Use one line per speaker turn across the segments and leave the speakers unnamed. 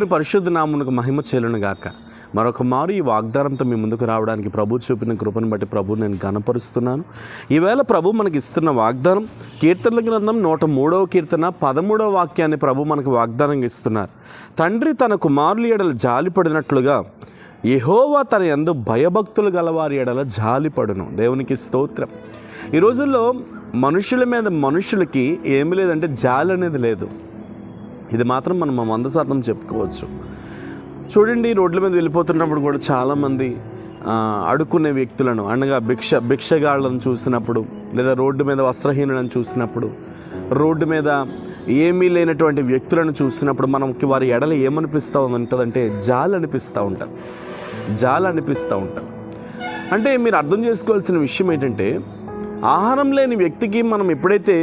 దేవుని పరిశుద్ధ నామమునకు మహిమ చెల్లును గాక. మరొక మారు ఈ వాగ్దానంతో మీ ముందుకు రావడానికి ప్రభు చూపిన కృపను బట్టి ప్రభు నేను ఘనపరుస్తున్నాను. ఈవేళ ప్రభు మనకి ఇస్తున్న వాగ్దానం కీర్తనల గ్రంథం 103వ కీర్తన 13వ వాక్యాన్ని ప్రభు మనకు వాగ్దానంగా ఇస్తున్నారు. తండ్రి తన కుమారుల ఎడల జాలిపడినట్లుగా యెహోవా తన యందు భయభక్తులు గలవారి ఎడల జాలిపడును. దేవునికి స్తోత్రం. ఈ రోజుల్లో మనుషుల మీద మనుషులకి ఏమి లేదంటే జాలి అనేది లేదు. ఇది మాత్రం మనం 100% చెప్పుకోవచ్చు. చూడండి, రోడ్ల మీద వెళ్ళిపోతున్నప్పుడు కూడా చాలామంది అడుక్కునే వ్యక్తులను అనగా భిక్షగాళ్ళను చూసినప్పుడు, లేదా రోడ్డు మీద వస్త్రహీనులను చూసినప్పుడు, రోడ్డు మీద ఏమీ లేనటువంటి వ్యక్తులను చూసినప్పుడు మనకి వారి ఎడల ఏమనిపిస్తూ ఉంటుందంటే జాలి అనిపిస్తూ ఉంటుంది. అంటే మీరు అర్థం చేసుకోవాల్సిన విషయం ఏంటంటే, ఆహారం లేని వ్యక్తికి మనం ఎప్పుడైతే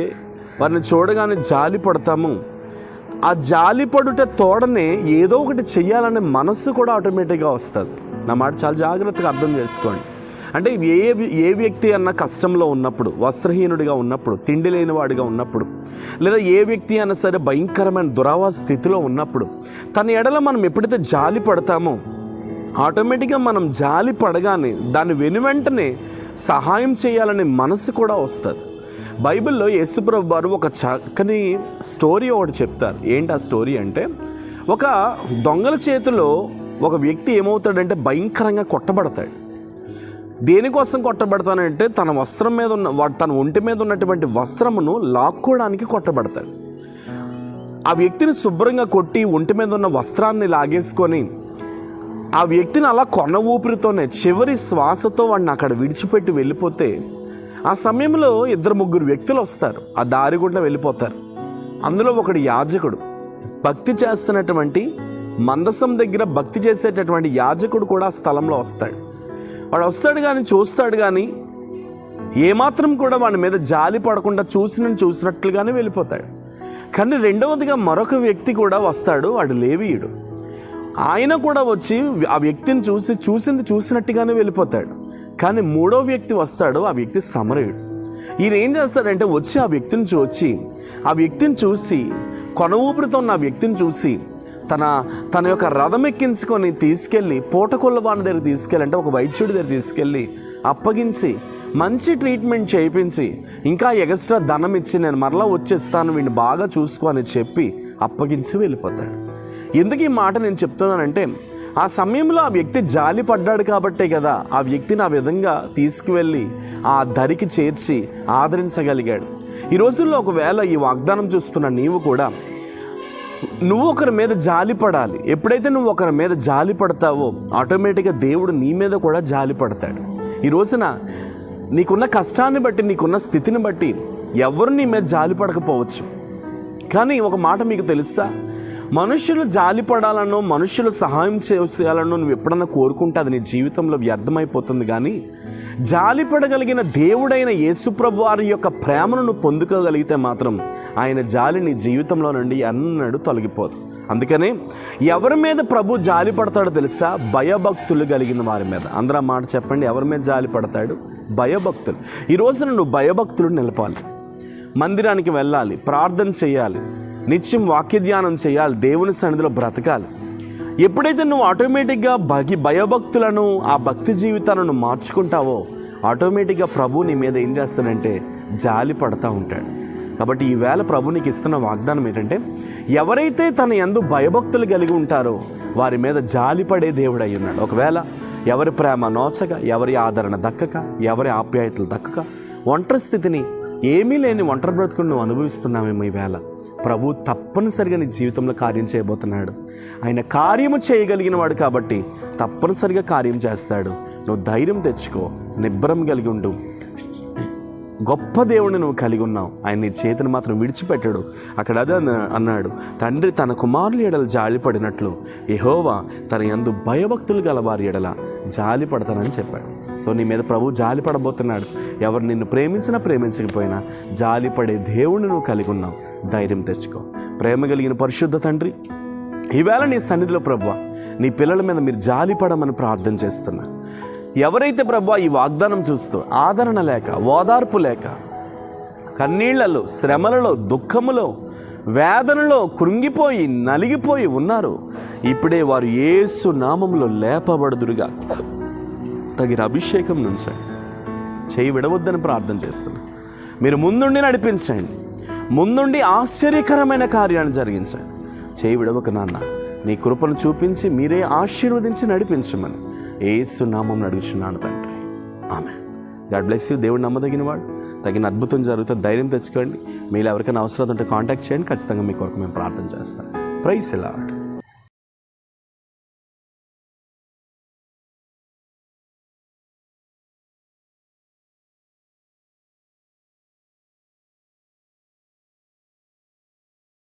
వారిని చూడగానే జాలి పడతామో, ఆ జాలి పడుట తోడనే ఏదో ఒకటి చెయ్యాలనే మనస్సు కూడా ఆటోమేటిక్గా వస్తుంది. నా మాట చాలా జాగ్రత్తగా అర్థం చేసుకోండి. అంటే ఏ వ్యక్తి అన్న కష్టంలో ఉన్నప్పుడు, వస్త్రహీనుడిగా ఉన్నప్పుడు, తిండి లేనివాడిగా ఉన్నప్పుడు, లేదా ఏ వ్యక్తి అన్నా సరే భయంకరమైన దురావాస స్థితిలో ఉన్నప్పుడు, తన ఎడల మనం ఎప్పుడైతే జాలి పడతామో ఆటోమేటిక్గా మనం జాలి పడగానే దాని వెనువెంటనే సహాయం చేయాలనే మనసు కూడా వస్తుంది. బైబిల్లో యేసుప్రభు వారు ఒక చక్కని స్టోరీ ఒకటి చెప్తారు. ఏంటి ఆ స్టోరీ అంటే, ఒక దొంగల చేతిలో ఒక వ్యక్తి ఏమవుతాడంటే భయంకరంగా కొట్టబడతాడు. దేనికోసం కొట్టబడతానంటే తన వస్త్రం మీద తన ఒంటి మీద ఉన్నటువంటి వస్త్రమును లాక్కోవడానికి కొట్టబడతాడు. ఆ వ్యక్తిని శుభ్రంగా కొట్టి ఒంటి మీద ఉన్న వస్త్రాన్ని లాగేసుకొని ఆ వ్యక్తిని అలా కొన ఊపిరితోనే చివరి శ్వాసతో వాడిని అక్కడ విడిచిపెట్టి వెళ్ళిపోతే, ఆ సమయంలో 2-3 వ్యక్తులు వస్తారు, ఆ దారి గుండా వెళ్ళిపోతారు. అందులో ఒకడు యాజకుడు, భక్తి చేస్తున్నటువంటి మందసం దగ్గర భక్తి చేసేటటువంటి యాజకుడు కూడా ఆ స్థలంలో వస్తాడు. వాడు వస్తాడు కానీ చూస్తాడు కానీ ఏమాత్రం కూడా వాడి మీద జాలి పడకుండా చూసినట్లుగానే వెళ్ళిపోతాడు. కానీ రెండవదిగా మరొక వ్యక్తి కూడా వస్తాడు, వాడు లేవీయుడు. ఆయన కూడా వచ్చి ఆ వ్యక్తిని చూసినట్టుగానే వెళ్ళిపోతాడు. కానీ మూడో వ్యక్తి వస్తాడు, ఆ వ్యక్తి సమరయుడు. ఈయన ఏం చేస్తాడంటే వచ్చి ఆ వ్యక్తిని చూసి కొన ఊపిరితో ఉన్న ఆ వ్యక్తిని చూసి తన యొక్క రథం ఎక్కించుకొని తీసుకెళ్ళి పూటకొల్లవాని దగ్గర తీసుకెళ్ళి, ఒక వైద్యుడి దగ్గర తీసుకెళ్ళి అప్పగించి మంచి ట్రీట్మెంట్ చేయించి ఇంకా ఎక్స్ట్రా ధనం ఇచ్చి నేను మరలా వచ్చేస్తాను, వీడిని బాగా చూసుకో అని చెప్పి అప్పగించి వెళ్ళిపోతాడు. ఎందుకు ఈ మాట నేను చెప్తున్నానంటే, ఆ సమయంలో ఆ వ్యక్తి జాలి పడ్డాడు కాబట్టే కదా ఆ వ్యక్తిని ఆ విధంగా తీసుకువెళ్ళి ఆ దరికి చేర్చి ఆదరించగలిగాడు. ఈ రోజుల్లో ఒకవేళ ఈ వాగ్దానం చూస్తున్న నీవు కూడా నువ్వు ఒకరి మీద జాలి పడాలి. ఎప్పుడైతే నువ్వు ఒకరి మీద జాలి పడతావో ఆటోమేటిక్గా దేవుడు నీ మీద కూడా జాలి పడతాడు. ఈ రోజున నీకున్న కష్టాన్ని బట్టి, నీకున్న స్థితిని బట్టి ఎవరు నీ మీద జాలి పడకపోవచ్చు. కానీ ఒక మాట మీకు తెలుసా, మనుషులు జాలి పడాలనో మనుషులు సహాయం చేయాలనో నువ్వు ఎప్పుడన్నా కోరుకుంటే అది నీ జీవితంలో వ్యర్థమైపోతుంది. కానీ జాలి పడగలిగిన దేవుడైన యేసుప్రభు వారి యొక్క ప్రేమను నువ్వు పొందుకోగలిగితే మాత్రం ఆయన జాలి నీ జీవితంలో నుండి ఎన్నడూ తొలగిపోదు. అందుకనే ఎవరి మీద ప్రభు జాలి పడతాడో తెలుసా? భయభక్తులు కలిగిన వారి మీద. అందరూ ఆ మాట చెప్పండి, ఎవరి మీద జాలి పడతాడు? భయభక్తులు. ఈ రోజున నువ్వు భయభక్తులు నిలపాలి, మందిరానికి వెళ్ళాలి, ప్రార్థన చేయాలి, నిత్యం వాక్య ధ్యానం చేయాలి, దేవుని సన్నిధిలో బ్రతకాలి. ఎప్పుడైతే నువ్వు ఆటోమేటిక్గా భయభక్తులను, ఆ భక్తి జీవితాలను మార్చుకుంటావో ఆటోమేటిక్గా ప్రభు నీ మీద ఏం చేస్తాడంటే జాలి పడతా ఉంటాడు. కాబట్టి ఈవేళ ప్రభు నీకు ఇస్తున్న వాగ్దానం ఏంటంటే, ఎవరైతే తన యందు భయభక్తులు కలిగి ఉంటారో వారి మీద జాలి పడే దేవుడు అయి ఉన్నాడు. ఒకవేళ ఎవరి ప్రేమ నోచక, ఎవరి ఆదరణ దక్కక, ఎవరి ఆప్యాయతలు దక్కక, ఒంటరి స్థితిని, ఏమీ లేని ఒంటరి బ్రతుకుని నువ్వు అనుభవిస్తున్నావేమో, ఈవేళ ప్రభు తప్పనిసరిగా నీ జీవితంలో కార్యం చేయబోతున్నాడు. ఆయన కార్యము చేయగలిగిన వాడు కాబట్టి తప్పనిసరిగా కార్యం చేస్తాడు. నువ్వు ధైర్యం తెచ్చుకో, నిబ్బరం కలిగి ఉండు. గొప్ప దేవుడిని నువ్వు కలిగి ఉన్నావు. ఆయన నీ చేతిని మాత్రం విడిచిపెట్టాడు. అక్కడ అదే అన్నాడు, తండ్రి తన కుమారుల ఎడల జాలి పడినట్లు యెహోవా తన యందు భయభక్తులు గల వారి ఎడల జాలి పడతానని చెప్పాడు. సో నీ మీద ప్రభు జాలి పడబోతున్నాడు. ఎవరు నిన్ను ప్రేమించినా ప్రేమించకపోయినా జాలి పడే దేవుడిని నువ్వు కలిగి ఉన్నావు. ధైర్యం తెచ్చుకో. ప్రేమ కలిగిన పరిశుద్ధ తండ్రి, ఈవేళ నీ సన్నిధిలో ప్రభువా నీ పిల్లల మీద మీరు జాలి పడమని ప్రార్థన చేస్తున్నా. ఎవరైతే ప్రభువా ఈ వాగ్దానం చూస్తూ ఆదరణ లేక, ఓదార్పు లేక, కన్నీళ్లలో, శ్రమలలో, దుఃఖములో వేదనలో కృంగిపోయి నలిగిపోయి ఉన్నారు, ఇప్పుడే వారు యేసు నామములో లేపబడుదురుగా. తగిన అభిషేకం నుంచండి. చేయి విడవద్దని ప్రార్థన చేస్తున్నాను. మీరు ముందుండి నడిపించండి, ముందుండి ఆశ్చర్యకరమైన కార్యాన్ని జరిగించండి. చేయి విడవక నాన్న, నీ కృపను చూపించి మీరే ఆశీర్వదించి నడిపించమని యేసు నామమున అడుగుచున్నాను తండ్రి. ఆమేన్. God bless you. దేవుడు నమ్మదగిన వాడు. తగిన అద్భుతం జరుగుతుంది. ధైర్యం తెచ్చుకోండి. మీరు ఎవరికైనా అవసరం ఉంటే కాంటాక్ట్ చేయండి. ఖచ్చితంగా మీ కొరకు మేము ప్రార్థన చేస్తాం. Praise the lord.